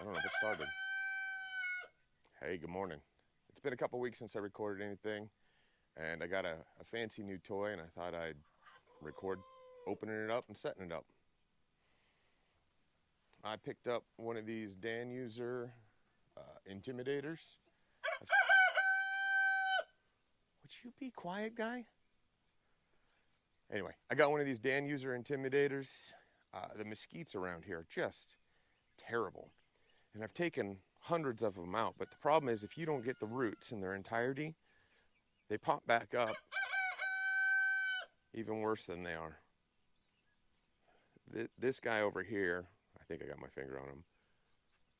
don't know if it started. Hey, good morning. It's been a couple weeks since I recorded anything, and I got a fancy new toy, and I thought I'd record opening it up and setting it up. I picked up one of these Danuser Intimidators. Would you be quiet, guy? Anyway, I got one of these Danuser Intimidators. The mesquites around here are just terrible. And I've taken hundreds of them out, but the problem is if you don't get the roots in their entirety, they pop back up even worse than they are. This guy over here, I think I got my finger on him,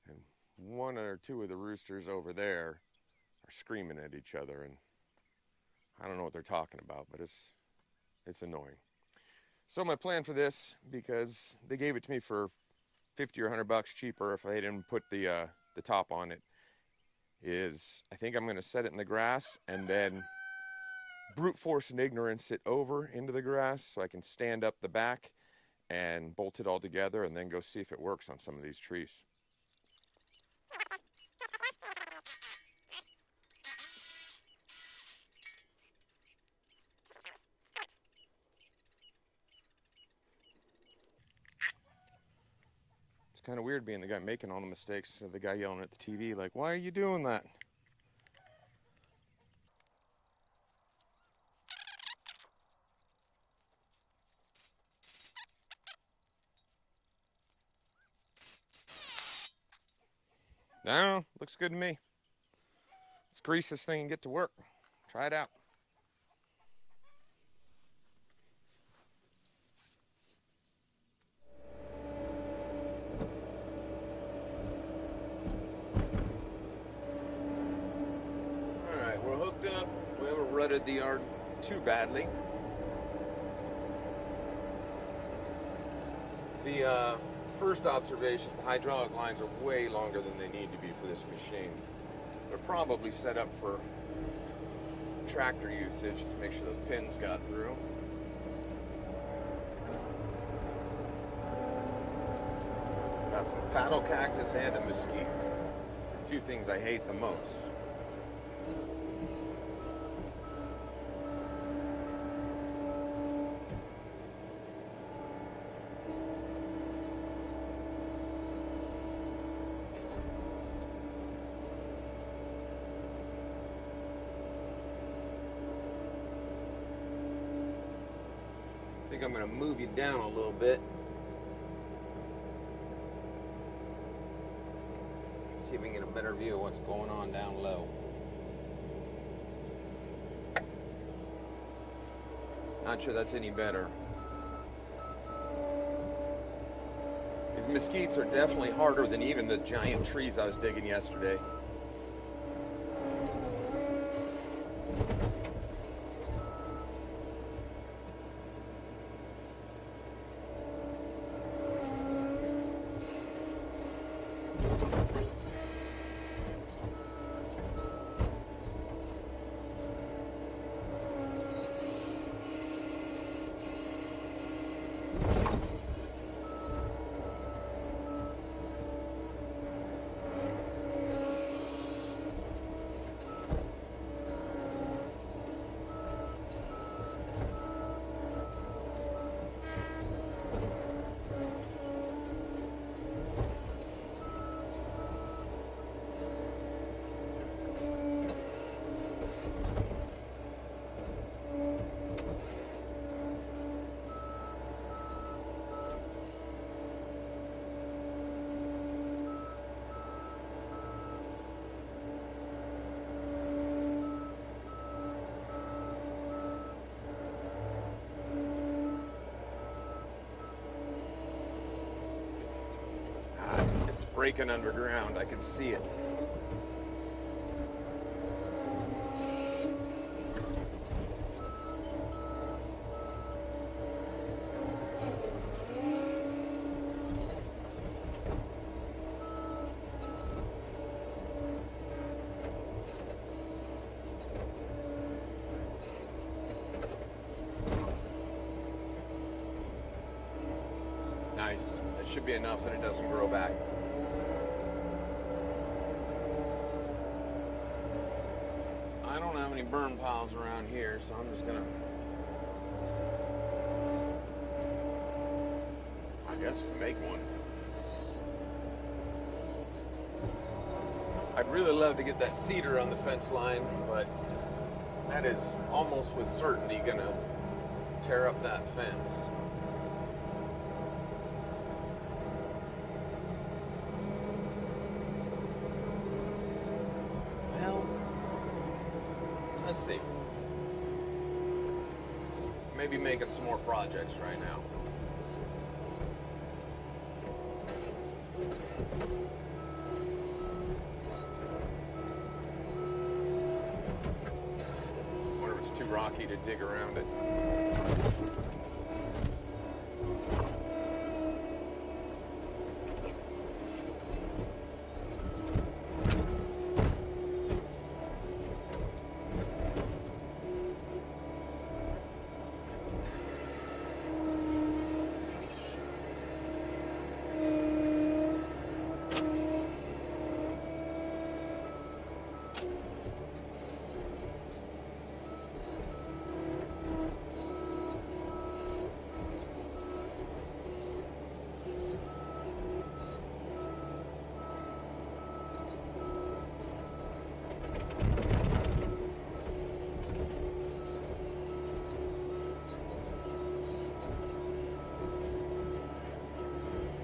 and one or two of the roosters over there are screaming at each other, and I don't know what they're talking about, but it's annoying. So my plan for this, because they gave it to me for 50 or $100 cheaper if I didn't put the top on it, is I think I'm going to set it in the grass and then brute force and ignorance it over into the grass so I can stand up the back and bolt it all together and then go see if it works on some of these trees. It's kind of weird being the guy making all the mistakes, so the guy yelling at the TV like, "Why are you doing that?" No, looks good to me. Let's grease this thing and get to work. Try it out. Alright, we're hooked up. We haven't rutted the yard too badly. The first observation is the hydraulic lines are way longer than they need to be for this machine. They're probably set up for tractor usage to make sure those pins got through. Got some paddle cactus and a mesquite. The two things I hate the most. I think I'm going to move you down a little bit. See if we can get a better view of what's going on down low. Not sure that's any better. These mesquites are definitely harder than even the giant trees I was digging yesterday. Breaking underground, I can see it. Nice. That should be enough that it doesn't grow back. any burn piles around here, so I'm just gonna, I guess, make one. I'd really love to get that cedar on the fence line, but that is almost with certainty gonna tear up that fence. Well, let's see. Maybe making some more projects right now. Wonder if it's too rocky to dig around it.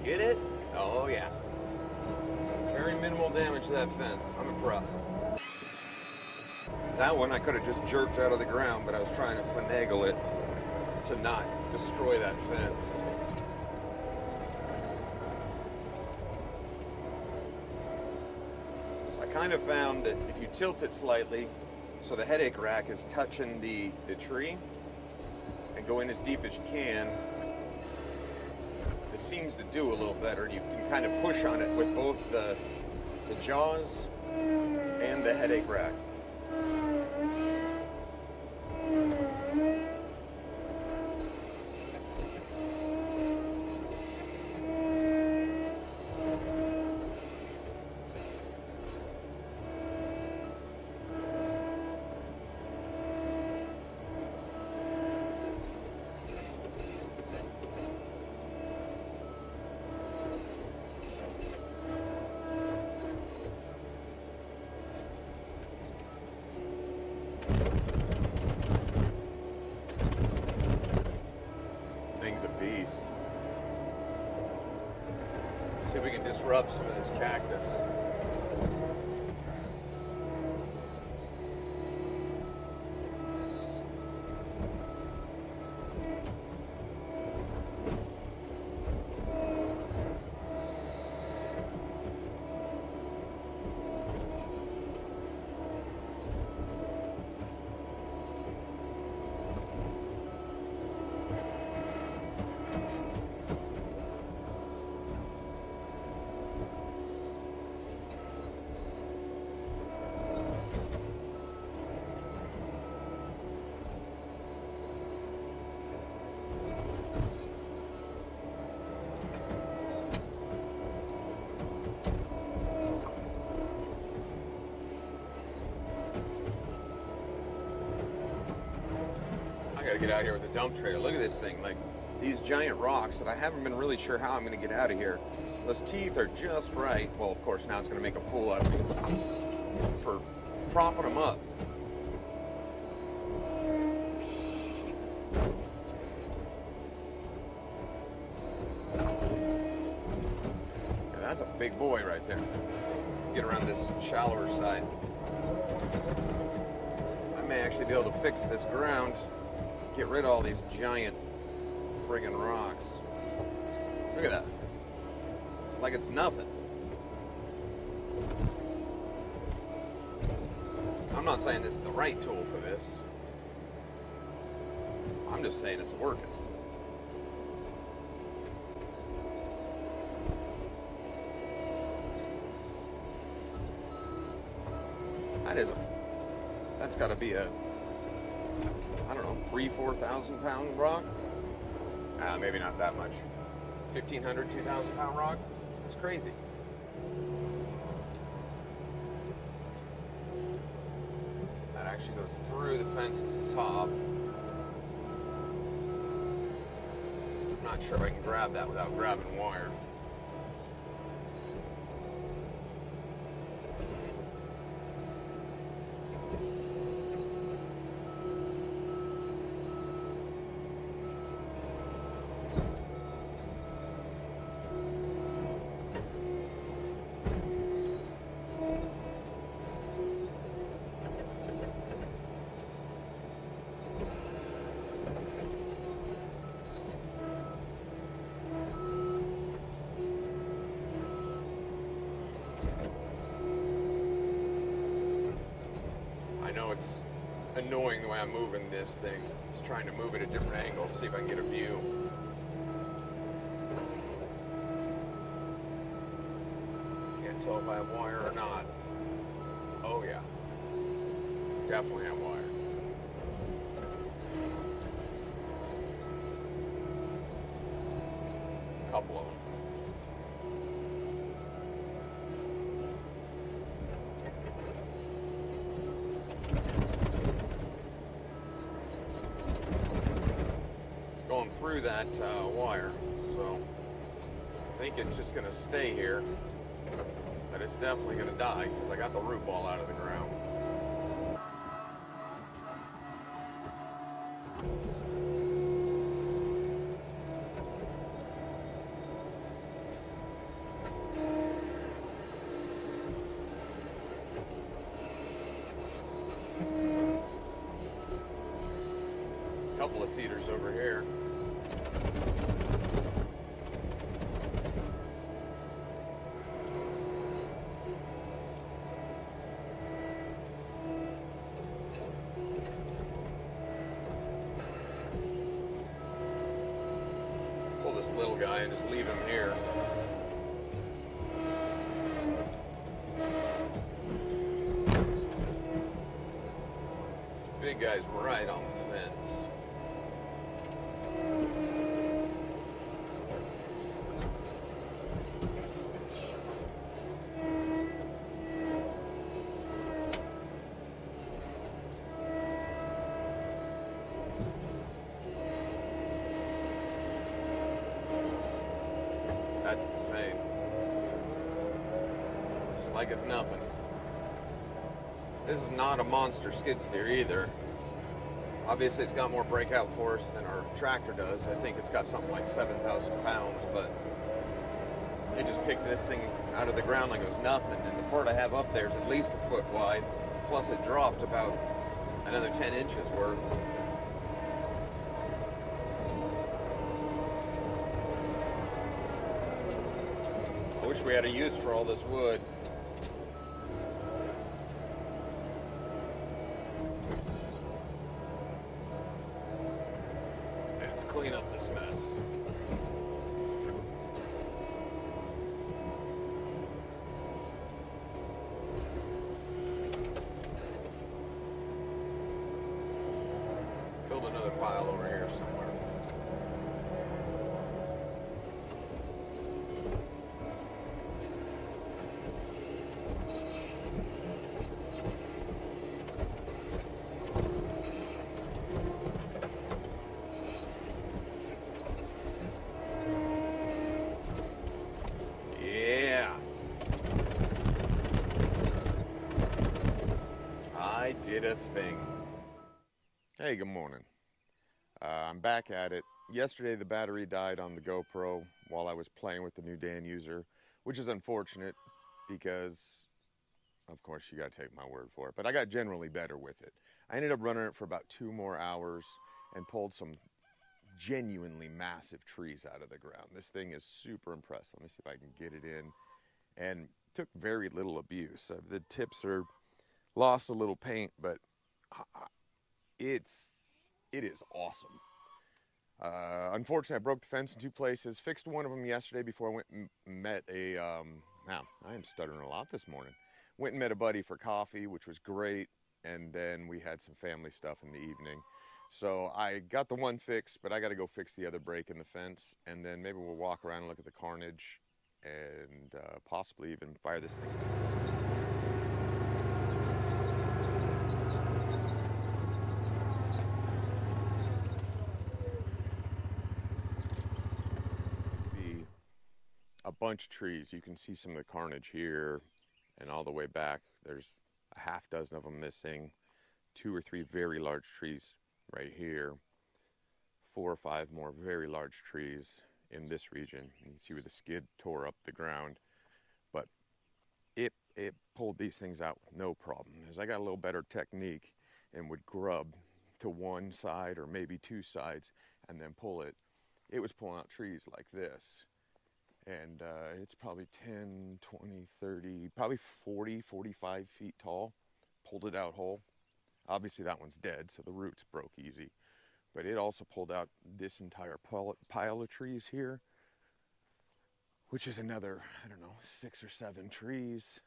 Get it? Oh yeah. Very minimal damage to that fence. I'm impressed. That one I could have just jerked out of the ground, but I was trying to finagle it to not destroy that fence. So I kind of found that if you tilt it slightly, so the headache rack is touching the tree, and go in as deep as you can, it seems to do a little better. You can kind of push on it with both the jaws and the headache rack. Thing's a beast. See if we can disrupt some of this cactus. I gotta get out here with the dump trailer. Look at this thing, like these giant rocks that I haven't been really sure how I'm gonna get out of here. Those teeth are just right. Well, of course, now it's gonna make a fool out of me for propping them up. Yeah, that's a big boy right there. Get around this shallower side. I may actually be able to fix this ground. Get rid of all these giant friggin' rocks. Look at that. It's like it's nothing. I'm not saying this is the right tool for this. I'm just saying it's working. That's got to be a, I don't know, 3,000–4,000 pound rock. Maybe not that much. 1,500–2,000 pound rock. That's crazy. That actually goes through the fence at the top. I'm not sure if I can grab that without grabbing wire. I know it's annoying the way I'm moving this thing. It's trying to move it at different angles, see if I can get a view. Can't tell if I have wire or not. Oh yeah, definitely have wire. Couple of them. Going through that wire, so I think it's just going to stay here, but it's definitely going to die because I got the root ball out of the ground. Couple of cedars over here. Pull this little guy and just leave him here. This big guy's right on the fence. That's insane. Just like it's nothing. This is not a monster skid steer either. Obviously it's got more breakout force than our tractor does. I think it's got something like 7,000 pounds, but it just picked this thing out of the ground like it was nothing. And the part I have up there is at least a foot wide, plus it dropped about another 10 inches worth. I wish we had a use for all this wood. Let's clean up this mess. Build another pile over here somewhere. I did a thing. Hey, good morning. I'm back at it. Yesterday the battery died on the GoPro while I was playing with the new Danuser, which is unfortunate because, of course, you gotta take my word for it, but I got generally better with it. I ended up running it for about 2 more hours and pulled some genuinely massive trees out of the ground. This thing is super impressive. Let me see if I can get it in. And took very little abuse. The tips are lost a little paint, but it is awesome. Unfortunately, I broke the fence in 2 places. Fixed one of them yesterday before I went and met a, now, I am stuttering a lot this morning. Went and met a buddy for coffee, which was great. And then we had some family stuff in the evening. So I got the one fixed, but I got to go fix the other break in the fence. And then maybe we'll walk around and look at the carnage and possibly even fire this thing. bunch of trees. You can see some of the carnage here and all the way back. There's a half dozen of them missing. 2 or 3 very large trees right here. 4 or 5 more very large trees in this region. You can see where the skid tore up the ground. But it pulled these things out with no problem. As I got a little better technique and would grub to one side or maybe 2 sides and then pull it, it was pulling out trees like this. And it's probably 10, 20, 30, probably 40, 45 feet tall. Pulled it out whole. Obviously that one's dead, so the roots broke easy. But it also pulled out this entire pile of trees here, which is another, I don't know, 6 or 7 trees.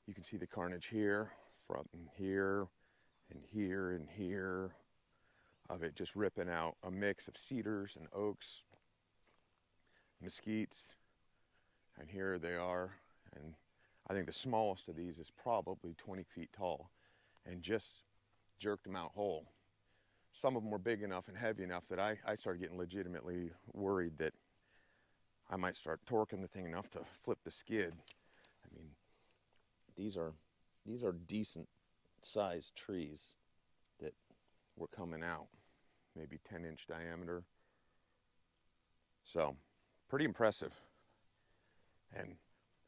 You can see the carnage here, from here, and here, and here, of it just ripping out a mix of cedars and oaks, mesquites, and here they are. And I think the smallest of these is probably 20 feet tall, and just jerked them out whole. Some of them were big enough and heavy enough that I started getting legitimately worried that I might start torquing the thing enough to flip the skid. I mean, these are decent sized trees that were coming out, maybe 10-inch diameter. So, pretty impressive. And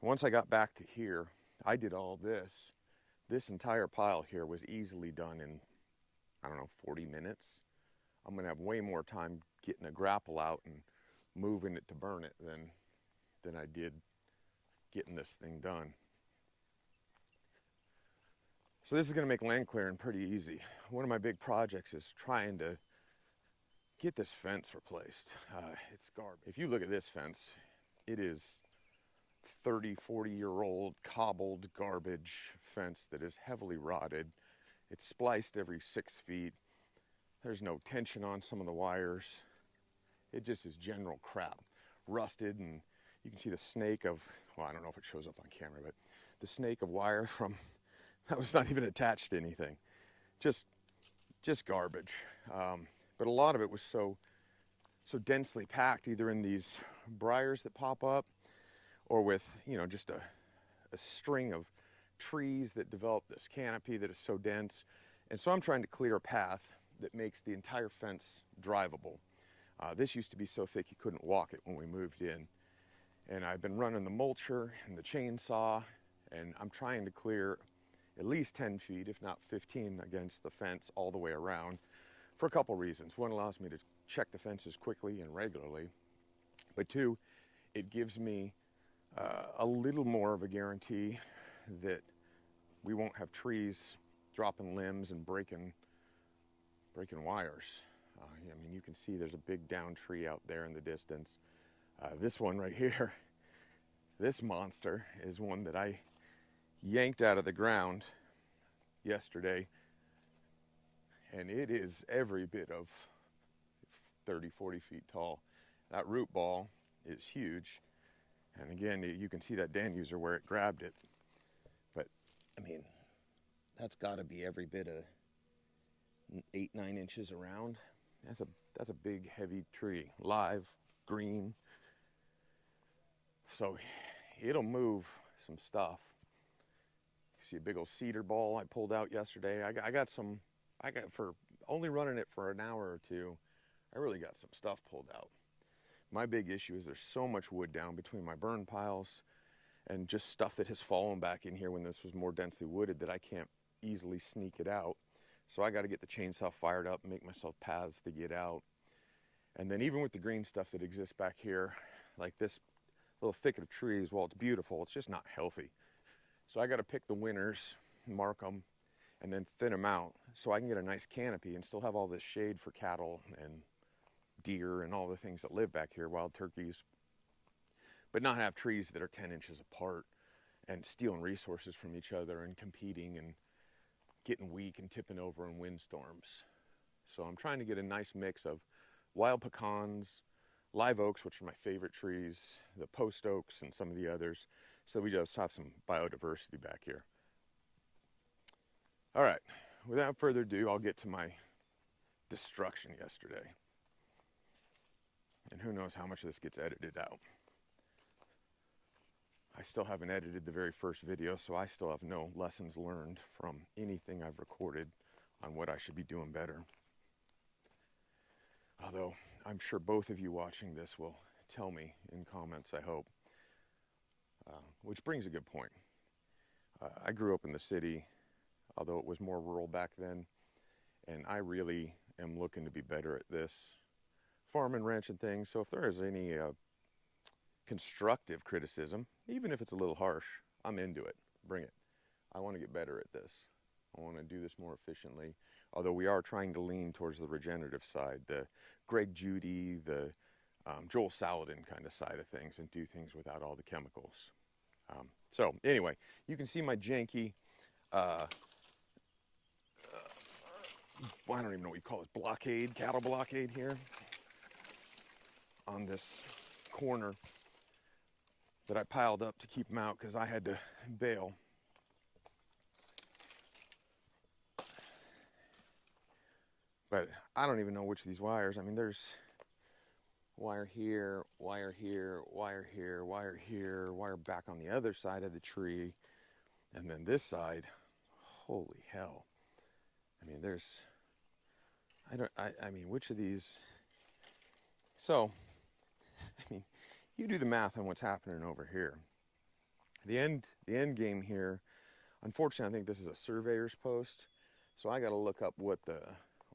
once I got back to here, I did all this. This entire pile here was easily done in, I don't know, 40 minutes. I'm gonna have way more time getting a grapple out and moving it to burn it than I did getting this thing done. So this is gonna make land clearing pretty easy. One of my big projects is trying to get this fence replaced. It's garbage. If you look at this fence, it is 30, 40-year-old cobbled garbage fence that is heavily rotted. It's spliced every 6 feet. There's no tension on some of the wires. It just is general crap. Rusted, and you can see the snake of, well, I don't know if it shows up on camera, but the snake of wire from, that was not even attached to anything. Just garbage. But a lot of it was so densely packed, either in these briars that pop up, or with, you know, just a string of trees that develop this canopy that is so dense. And so I'm trying to clear a path that makes the entire fence drivable. This used to be so thick you couldn't walk it when we moved in. And I've been running the mulcher and the chainsaw, and I'm trying to clear at least 10 feet, if not 15, against the fence all the way around for a couple reasons. One, allows me to check the fences quickly and regularly. But 2, it gives me a little more of a guarantee that we won't have trees dropping limbs and breaking wires. I mean, you can see there's a big down tree out there in the distance. This one right here, this monster, is one that I yanked out of the ground yesterday, and it is every bit of 30, 40 feet tall. That root ball is huge. And again, you can see that Danuser where it grabbed it. But, I mean, that's got to be every bit of 8, 9 inches around. That's a big, heavy tree, live, green. So it'll move some stuff. You see a big old cedar ball I pulled out yesterday. I got for only running it for an hour or 2, I really got some stuff pulled out. My big issue is there's so much wood down between my burn piles and just stuff that has fallen back in here when this was more densely wooded that I can't easily sneak it out. So I got to get the chainsaw fired up and make myself paths to get out. And then even with the green stuff that exists back here, like this little thicket of trees, while it's beautiful, it's just not healthy. So I got to pick the winners, mark them, and then thin them out so I can get a nice canopy and still have all this shade for cattle and deer and all the things that live back here, wild turkeys, but not have trees that are 10 inches apart and stealing resources from each other and competing and getting weak and tipping over in windstorms. So I'm trying to get a nice mix of wild pecans, live oaks, which are my favorite trees, the post oaks and some of the others, so we just have some biodiversity back here. All right, without further ado, I'll get to my destruction yesterday. And who knows how much of this gets edited out. I still haven't edited the very first video, so I still have no lessons learned from anything I've recorded on what I should be doing better. Although I'm sure both of you watching this will tell me in comments, I hope. Which brings a good point. I grew up in the city, although it was more rural back then, and I really am looking to be better at this farming, ranching things. So if there is any constructive criticism, even if it's a little harsh, I'm into it. Bring it. I want to get better at this. I want to do this more efficiently. Although we are trying to lean towards the regenerative side, the Greg Judy, the Joel Salatin kind of side of things, and do things without all the chemicals. So anyway, you can see my janky, I don't even know what you call it, blockade, cattle blockade here on this corner that I piled up to keep them out because I had to bail. But I don't even know which of these wires. I mean, there's wire here, wire here, wire here, wire here, wire back on the other side of the tree, and then this side, holy hell. I mean, there's, I mean, which of these? So, I mean, you do the math on what's happening over here. The end game here, unfortunately, I think this is a surveyor's post, so I got to look up what the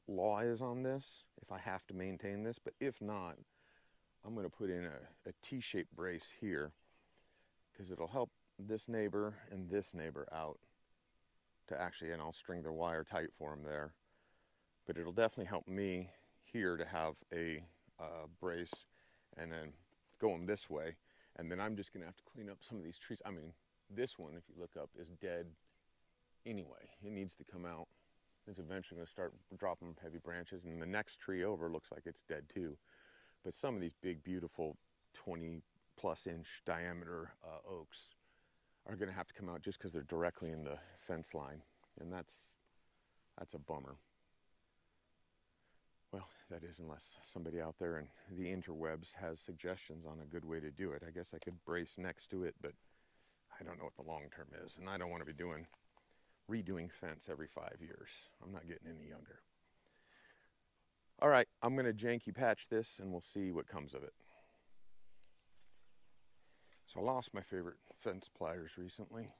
law is on this, if I have to maintain this, but if not, I'm going to put in a T-shaped brace here because it'll help this neighbor and this neighbor out to actually, and I'll string the wire tight for them there, but it'll definitely help me here to have a brace and then going this way, and then I'm just going to have to clean up some of these trees. I mean, this one, if you look up, is dead anyway. It needs to come out. It's eventually going to start dropping heavy branches, and the next tree over looks like it's dead too. But some of these big, beautiful 20-plus inch diameter oaks are going to have to come out just because they're directly in the fence line, and that's a bummer. Well, that is, unless somebody out there in the interwebs has suggestions on a good way to do it. I guess I could brace next to it, but I don't know what the long term is, and I don't want to be redoing fence every 5 years. I'm not getting any younger. All right, I'm going to janky patch this, and we'll see what comes of it. So I lost my favorite fence pliers recently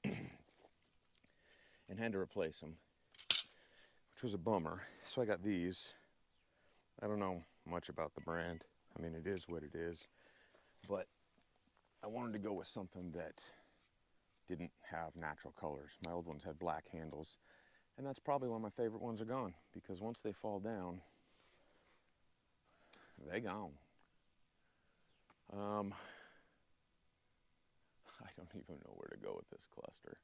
and had to replace them, which was a bummer. So I got these. I don't know much about the brand. I mean, it is what it is, but I wanted to go with something that didn't have natural colors. My old ones had black handles, and that's probably why my favorite ones are gone, because once they fall down, they gone. I don't even know where to go with this cluster.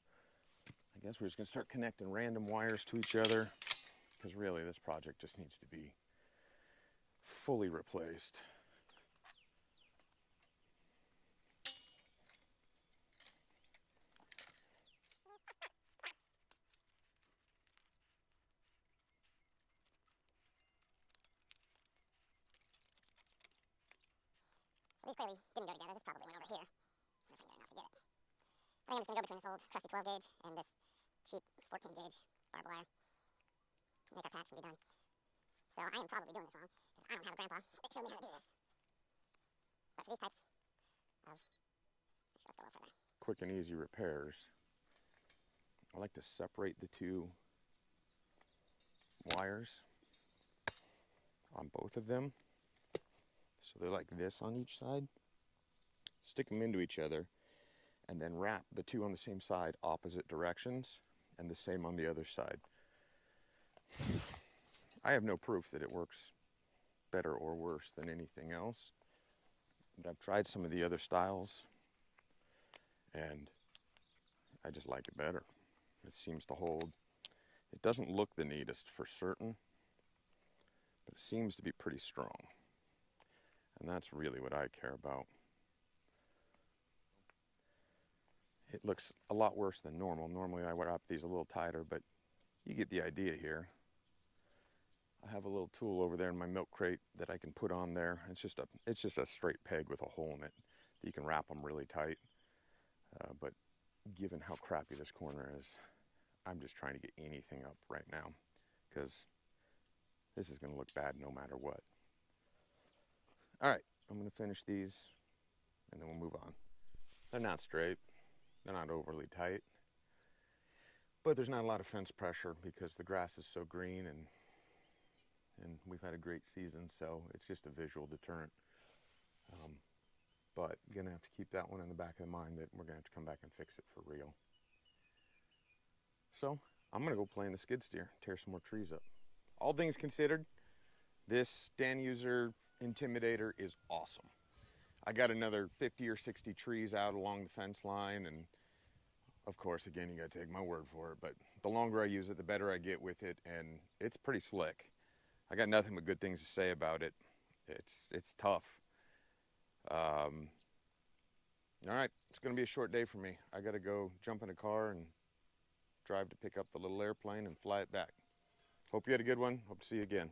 I guess we're just gonna start connecting random wires to each other, because really this project just needs to be fully replaced. So these clearly didn't go together. This probably went over here. I wonder if I can get enough to get it. I think I'm just going to go between this old crusty 12 gauge and this cheap 14 gauge barbed wire. Make our patch and be done. So I am probably doing this wrong, because I don't have a grandpa that showed me how to do this. But for these types of, actually let's go a little further. Quick and easy repairs. I like to separate the two wires on both of them. So they're like this on each side. Stick them into each other, and then wrap the two on the same side opposite directions, and the same on the other side. I have no proof that it works better or worse than anything else, but I've tried some of the other styles, and I just like it better. It seems to hold. It doesn't look the neatest for certain, but it seems to be pretty strong. And that's really what I care about. It looks a lot worse than normal. Normally I wrap these a little tighter, but you get the idea here. I have a little tool over there in my milk crate that I can put on there. It's just a straight peg with a hole in it that you can wrap them really tight. But given how crappy this corner is, I'm just trying to get anything up right now because this is going to look bad no matter what. All right, I'm going to finish these and then we'll move on. They're not straight, they're not overly tight, but there's not a lot of fence pressure because the grass is so green and we've had a great season, so it's just a visual deterrent. But gonna have to keep that one in the back of the mind that we're gonna have to come back and fix it for real. So I'm gonna go play in the skid steer, tear some more trees up. All things considered, this Danuser Intimidator is awesome. I got another 50 or 60 trees out along the fence line, and of course, again, you gotta take my word for it, but the longer I use it, the better I get with it, and it's pretty slick. I got nothing but good things to say about it. It's tough. All right, it's gonna be a short day for me. I gotta go jump in a car and drive to pick up the little airplane and fly it back. Hope you had a good one. Hope to see you again.